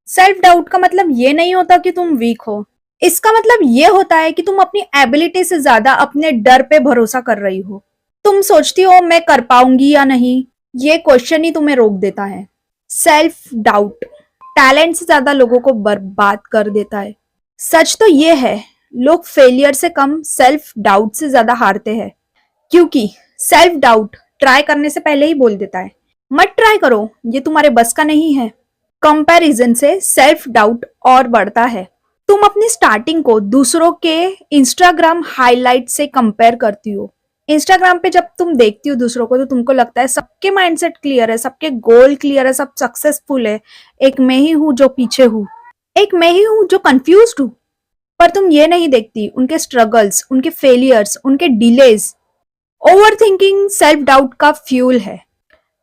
Self doubt का मतलब ये नहीं होता कि तुम वीक हो। इसका मतलब ये होता है कि तुम अपनी एबिलिटी से ज्यादा अपने डर पे भरोसा कर रही हो। तुम सोचती हो मैं कर पाऊंगी या नहीं, ये क्वेश्चन ही तुम्हें रोक देता है। सेल्फ डाउट टैलेंट से ज्यादा लोगों को बर्बाद कर देता है। सच तो ये है, लोग फेलियर से कम सेल्फ डाउट से ज्यादा हारते हैं। क्योंकि सेल्फ डाउट ट्राई करने से पहले ही बोल देता है मत ट्राई करो, ये तुम्हारे बस का नहीं है। कंपैरिजन से सेल्फ डाउट और बढ़ता है। तुम अपनी स्टार्टिंग को दूसरों के इंस्टाग्राम हाइलाइट से कंपेयर करती हो। इंस्टाग्राम पे जब तुम देखती हो दूसरों को तो तुमको लगता है सबके माइंडसेट क्लियर है, सबके गोल क्लियर है, सब सक्सेसफुल है, एक मैं ही हूं जो पीछे हूं, एक मैं ही हूं जो कंफ्यूज्ड हूं। पर तुम ये नहीं देखती उनके स्ट्रगल्स, उनके फेलियर्स, उनके delays. Over thinking self doubt का फ्यूल है।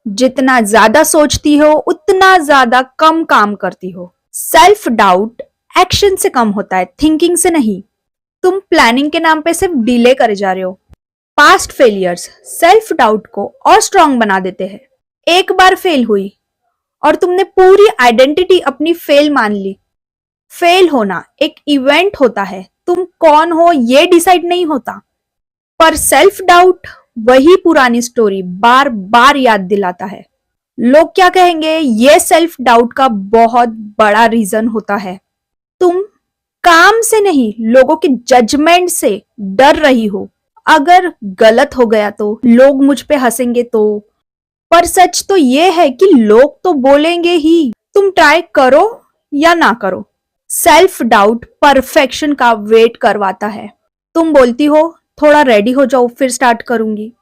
जितना ज्यादा सोचती हो उतना ज्यादा कम काम करती हो। सेल्फ डाउट एक्शन से कम होता है, थिंकिंग से नहीं। तुम प्लानिंग के नाम पे सिर्फ डिले करे जा रहे हो। पास्ट फेलियर्स सेल्फ डाउट को और स्ट्रांग बना देते हैं। एक बार फेल हुई और तुमने पूरी आइडेंटिटी अपनी फेल मान ली। फेल होना एक इवेंट होता है, तुम कौन हो ये डिसाइड नहीं होता। पर सेल्फ डाउट वही पुरानी स्टोरी बार बार याद दिलाता है। लोग क्या कहेंगे, ये सेल्फ डाउट का बहुत बड़ा रीजन होता है। तुम काम से नहीं, लोगों के जजमेंट से डर रही हो। अगर गलत हो गया तो लोग मुझ पे हंसेंगे तो। पर सच तो ये है कि लोग तो बोलेंगे ही, तुम ट्राई करो या ना करो। सेल्फ डाउट परफेक्शन का वेट करवाता है। तुम बोलती हो थोड़ा रेडी हो जाओ फिर स्टार्ट करूंगी,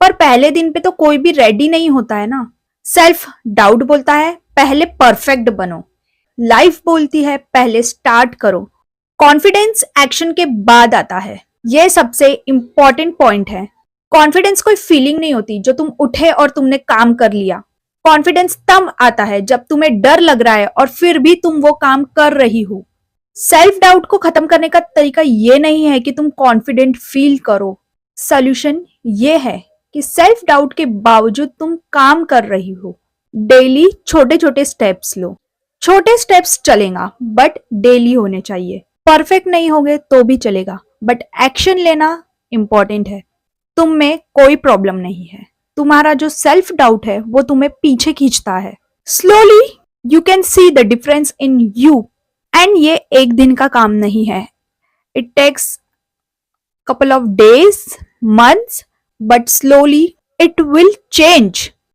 पर पहले दिन पे तो कोई भी रेडी नहीं होता है ना। सेल्फ डाउट बोलता है पहले परफेक्ट बनो। लाइफ बोलती है पहले स्टार्ट करो। कॉन्फिडेंस एक्शन के बाद आता है, यह सबसे इंपॉर्टेंट पॉइंट है। कॉन्फिडेंस कोई फीलिंग नहीं होती जो तुम उठे और तुमने काम कर लिया। कॉन्फिडेंस तब आता है जब तुम्हें डर लग रहा है और फिर भी तुम वो काम कर रही हो। सेल्फ डाउट को खत्म करने का तरीका ये नहीं है कि तुम कॉन्फिडेंट फील करो। सॉल्यूशन ये है कि सेल्फ डाउट के बावजूद तुम काम कर रही हो। डेली छोटे छोटे स्टेप्स लो। छोटे स्टेप्स चलेगा बट डेली होने चाहिए। परफेक्ट नहीं होगे तो भी चलेगा बट एक्शन लेना इंपॉर्टेंट है। तुम में कोई प्रॉब्लम नहीं है, तुम्हारा जो सेल्फ डाउट है वो तुम्हें पीछे खींचता है। Slowly you can see the difference in you. And ये एक दिन का काम नहीं है, it takes couple of days, months, but slowly it will change.